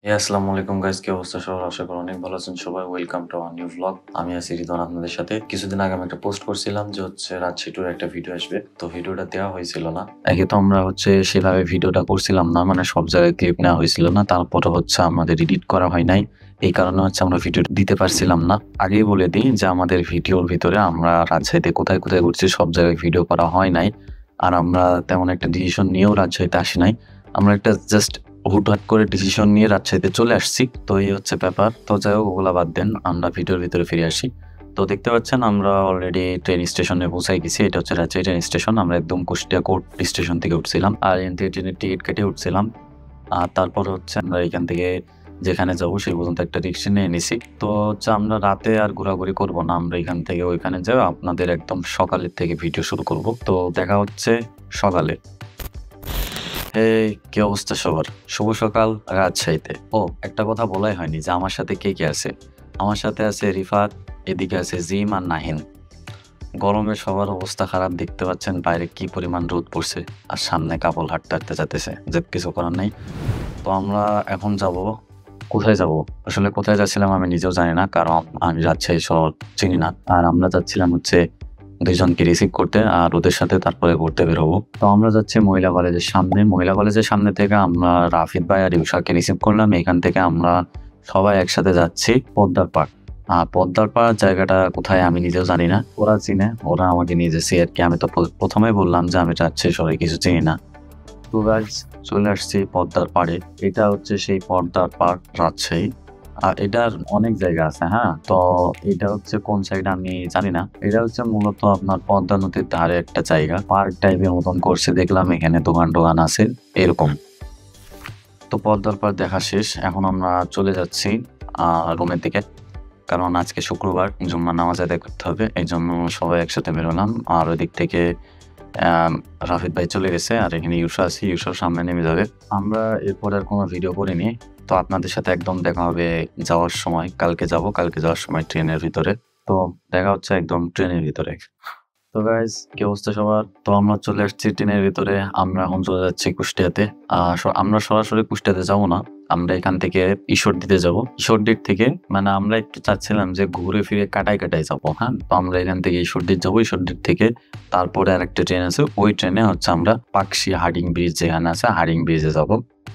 আসসালামু আলাইকুম গাইস, কি অবস্থা সবার? আশা করি অনেক ভালো আছেন সবাই। Welcome to our new blog. আমি আছি রিদওয়ান আপনাদের সাথে। কিছুদিন আগে আমি একটা পোস্ট করছিলাম যে রাজশাহী ট্যুর একটা ভিডিও আসবে, তো ভিডিওটা দেওয়া হয়েছিল না। একে তো আমরা সেভাবে ভিডিওটা করছিলাম না, মানে সব জায়গায় ক্লিপ নেওয়া হয়েছিল না, তারপরে আমাদের এডিট করা হয় নাই। এই কারণে আমরা ভিডিও দিতে পারছিলাম না। আগেই বলে দিই যে আমাদের ভিডিওর ভিতরে আমরা রাজশাহীতে কোথায় কোথায় ঘুরছি সব জায়গায় ভিডিও করা হয় নাই। আর আমরা তেমন একটা ডিসিশন নিয়েও রাজশাহীতে আসি নাই। আমরা একটা জাস্ট হুটহাট করে ডিসিশন নিয়ে রাজশাহীতে চলে আসছি। তো এই হচ্ছে ব্যাপার। তো যাই হোক, ওগুলা বাদ দেন, আমরা ভিডিওর ভিতরে ফিরে আসি। তো দেখতে পাচ্ছেন আমরা অলরেডি ট্রেন স্টেশনে পৌঁছাই গেছি। এটা হচ্ছে রাজশাহী ট্রেন স্টেশন। আমরা একদম কুষ্টিয়া কোর্ট স্টেশন থেকে উঠছিলাম, আর এখান থেকে ট্রেনের টিকিট কেটে উঠছিলাম। আর তারপর আমরা এখান থেকে যেখানে যাবো সেই পর্যন্ত একটা রিক্সা নিয়ে নিছি। তো আমরা রাতে আর ঘোরাঘুরি করব না, আমরা এখান থেকে ওইখানে যাই আপনাদের একদম সকালের থেকে ভিডিও শুরু করব। তো দেখা হচ্ছে সকালে। এই কি অবস্থা সবার? শুভ সকাল রাজশাহীতে। একটা কথা বলাই হয়নি যে আমার সাথে কে কে আছে। আমার সাথে আছে রিফাত, এদিকে আছে জিম আর নাহিন। গরমে সবার অবস্থা খারাপ, দেখতে পাচ্ছেন বাইরে কি পরিমাণ রোদ পড়ছে, আর সামনে কাপল হাঁটতে হাঁটতে যাতেছে, যে কিছু করার নেই। তো আমরা এখন যাব কোথায় যাব? আসলে কোথায় যাচ্ছিলাম আমি নিজেও জানি না, কারণ আমি রাজশাহী শহর চিনি না। আর আমরা যাচ্ছিলাম দুইজনকে রিসিভ করতে, আর ওদের সাথে তারপরে ঘুরতে বেরোবো। তো আমরা যাচ্ছি মহিলা কলেজের সামনে। মহিলা কলেজের সামনে থেকে আমরা রাফিদ ভাই আর ইউসাকে রিসিভ করলাম। এখান থেকে আমরা সবাই একসাথে যাচ্ছি পদ্মার পাড়। আর পদ্মার পাড় জায়গাটা কোথায় আমি নিজেও জানি না, ওরা চিনে, ওরা আমাকে নিয়ে যাচ্ছে আর কি। আমি তো প্রথমে বললাম যে আমি রাজশাহী শহরে কিছু চিনি না। তো গাইস, চলে আসছি পদ্মার পাড়ে। এটা হচ্ছে সেই পদ্মার পাড় রাজশাহী। আর এটার অনেক জায়গা আছে, হ্যাঁ। তো এটা হচ্ছে কোন সাইড আমি জানি না। এটা হচ্ছে মূলত আপনার পদ্মা নদীর ধারে একটা জায়গা, পার্ক টাইপের মতন করছে দেখলাম। এখানে দোকান টোকান আছে এরকম। তো পদ্মার পাড় দেখা শেষ, এখন আমরা চলে যাচ্ছি রুমের দিকে, কারণ আজকে শুক্রবার, জুম্মার নামাজ আদায় করতে হবে। এই জন্য সবাই একসাথে বেরোলাম। আর ওই দিক থেকে রাফিদ ভাই চলে গেছে, আর এখানে ইউসা আছে, ইউসার সামনে নেমে যাবে। আমরা এরপর আর কোনো ভিডিও করিনি। তো আপনাদের সাথে একদম দেখা হবে যাওয়ার সময়। কালকে যাওয়ার সময় ট্রেনের ভিতরে। তো দেখা হচ্ছে একদম ট্রেনের ভিতরে। তো গাইজ, কি অবস্থা সবার? তো আমরা চলে আসছি ট্রেনের ভিতরে। আমরা এখন চলে যাচ্ছি কুষ্টিয়াতে। আমরা সরাসরি কুষ্টিয়াতে যাব না, আমরা এখান থেকে ঈশ্বরদীতে যাব। ঈশ্বরদীর থেকে মানে আমরা একটু চাচ্ছিলাম যে ঘুরে ফিরে কাটাই যাবো, হ্যাঁ। তো আমরা এখান থেকে ঈশ্বরদীর যাবো। ঈশ্বরদীর থেকে তারপরে আরেকটা ট্রেন আছে, ওই ট্রেনে আমরা পাকশি হাডিং ব্রিজ যেখানে আছে হাডিং ব্রিজে যাব।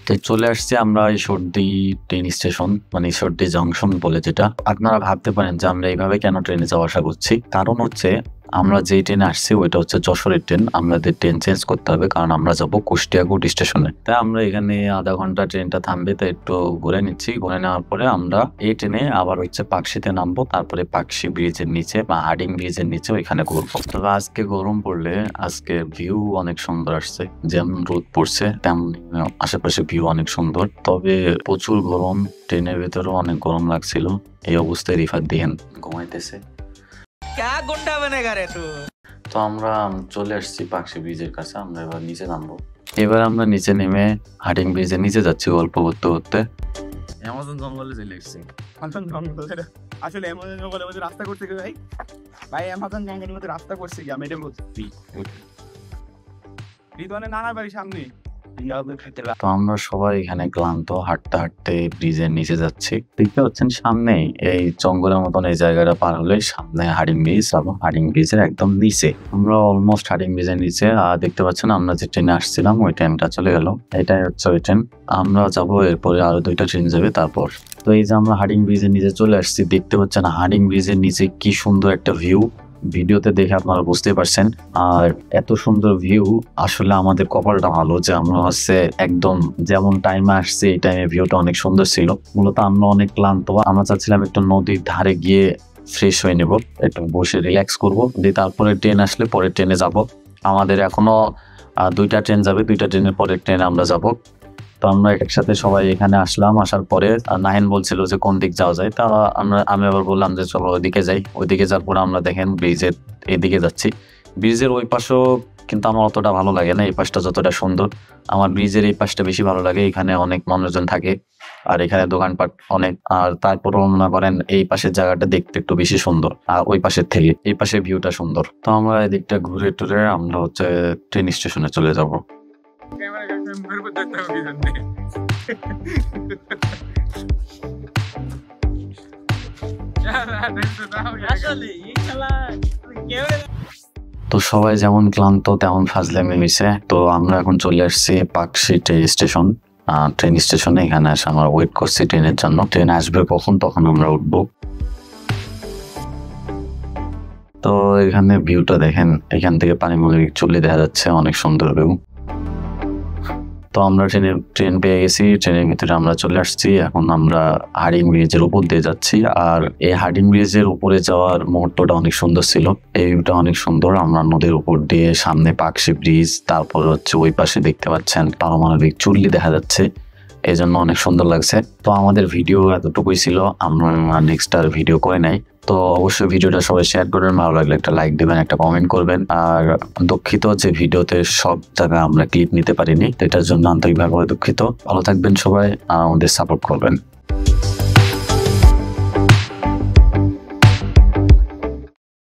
তো চলে আসছি আমরা ঈশ্বরদী ট্রেন স্টেশন, মানে ঈশ্বরদী জংশন বলে যেটা। আপনারা ভাবতে পারেন যে আমরা এইভাবে কেন ট্রেনে যাওয়া আসা করছি। কারণ আমরা যেই ট্রেনে আসছি ওইটা হচ্ছে যশোরের ট্রেন। আমাদের ট্রেন চেঞ্জ করতে হবে, কারণ আমরা যাব কুষ্টিয়া কোর্ট স্টেশনে। তাই আমরা এখানে আধা ঘন্টা ট্রেনটা থামবে, তাই একটু ঘুরে নিচ্ছি। ঘুরে নেওয়ার পরে আমরা এই ট্রেনে আবার পাকশিতে নামবো, তারপরে পাকশি ব্রিজের নিচে বা হাডিং ব্রিজের নিচে ওইখানে ঘুরবো। তবে আজকে গরম পড়লে আজকে ভিউ অনেক সুন্দর আসছে, যেমন রোদ পড়ছে তেমন আশেপাশে ভিউ অনেক সুন্দর। তবে প্রচুর গরম, ট্রেনের ভেতরেও অনেক গরম লাগছিল। এই অবস্থায় রিফাত দিহেন ঘুমাইতেছে। তো আমরা চলে আসছি পাকশি ব্রিজের কাছে। আমরা এবার নিচে নামবো। এবার আমরা নিচে নেমে হাডিং ব্রিজের নিচে যাচ্ছি গল্প করতে করতে। অ্যামাজন জঙ্গলে চলে এসেছি। আসলে অ্যামাজন জঙ্গলের মধ্যে রাস্তা করতে গিয়ে ভাই অ্যামাজন জঙ্গলের মধ্যে রাস্তা করছে কি আমি এটা বলছি। রিদওয়ানের নানার বাড়ির সামনে। তো আমরা সবাই এখানে ক্লান্ত, হাঁটতে হাঁটতে ব্রিজের নিচে যাচ্ছি। দেখতে পাচ্ছেন সামনে এই জঙ্গলের মতন এই জায়গাটা পার হলে সামনে হাডিং ব্রিজ, এবং হাডিং ব্রিজের একদম নিচে আমরা অলমোস্ট হাডিং ব্রিজের নিচে। আর দেখতে পাচ্ছেন আমরা যে ট্রেনে আসছিলাম ওই ট্রেনটা চলে গেল। এটাই হচ্ছে ওই ট্রেন। আমরা যাবো, এরপরে আরো দুইটা ট্রেন যাবে তারপর। তো এই যে আমরা হাডিং ব্রিজের নিচে চলে আসছি, দেখতে পাচ্ছেন হাডিং ব্রিজের নিচে কি সুন্দর একটা ভিউ। ভিডিওতে দেখে আপনারা বুঝতে পারছেন। আর এত সুন্দর ভিউ, আসলে আমাদের কপালটা ভালো যে আমরা একদম যেমন টাইমে আসছে এই টাইমে ভিউটা অনেক সুন্দর ছিল। মূলত আমরা অনেক ক্লান্ত, আমরা চাচ্ছিলাম একটু নদীর ধারে গিয়ে ফ্রেশ হয়ে নেব, একটু বসে রিল্যাক্স করবো, দিয়ে তারপরে ট্রেন আসলে পরে ট্রেনে যাব। আমাদের এখনো দুইটা ট্রেন যাবে, দুইটা ট্রেনের পরে ট্রেনে আমরা যাব। তো আমরা একসাথে সবাই এখানে আসলাম। আসার পরে নাহিন বলছিল যে কোন দিক যাওয়া যায়, তা আমি আবার বললাম যে চলো ওইদিকে যাই। ওইদিকে যাওয়ার পরে আমরা দেখেন ব্রিজের এদিকে যাচ্ছি। ব্রিজের ওই পাশও কিন্তু আমার অতটা ভালো লাগে না, এই পাশটা যতটা সুন্দর। আমার ব্রিজের এই পাশটা বেশি ভালো লাগে, এখানে অনেক মানুষজন থাকে আর এখানে দোকানপাট অনেক। আর তারপরও মনে করেন এই পাশের জায়গাটা দেখতে একটু বেশি সুন্দর, আর ওই পাশের থেকে এই পাশের ভিউটা সুন্দর। তো আমরা এদিকটা ঘুরে টুরে আমরা ট্রেন স্টেশনে চলে যাব। ক্যামেরা মুখের উপর দেখতে হবে তো সবাই যেমন ক্লান্ত তেমন ফাজলামি হয়েছে। তো আমরা এখন চলে আসছি পাকশি স্টেশন, ট্রেন স্টেশনে। এখানে এসে আমরা ওয়েট করছি ট্রেনের জন্য। ট্রেন আসবে কখন তখন আমরা উঠবো। তো এখানে ভিউটা দেখেন, এখান থেকে পানিমুলিক চলে দেখা যাচ্ছে, অনেক সুন্দর ভিউ। তো আমরা ট্রেন পেয়ে গেছি, ট্রেনের ভিতরে আমরা চলে আসছি। এখন আমরা হার্ডিং ব্রিজের উপর দিয়ে যাচ্ছি। আর এই হার্ডিং ব্রিজের উপরে যাওয়ার মুহূর্তটা অনেক সুন্দর ছিল, এই ভিউটা অনেক সুন্দর। আমরা নদীর উপর দিয়ে সামনে পাকশি ব্রিজ, তারপর হচ্ছে ওই পাশে দেখতে পাচ্ছেন পারমাণবিক চুল্লি দেখা যাচ্ছে, এই জন্য অনেক সুন্দর লাগছে। তো আমাদের ভিডিও এতটুকুই ছিল, আমরা নেক্সট আর ভিডিও করে নাই। তো অবশ্যই ভিডিওটা সবাই শেয়ার করবেন, ভালো লাগলে একটা লাইক দেবেন, একটা কমেন্ট করবেন। আর দুঃখিত যে ভিডিওতে সব জায়গায় আমরা ক্লিপ নিতে পারিনি, এটার জন্য আন্তরিকভাবে দুঃখিত। ভালো থাকবেন সবাই, আর আমাদের সাপোর্ট করবেন।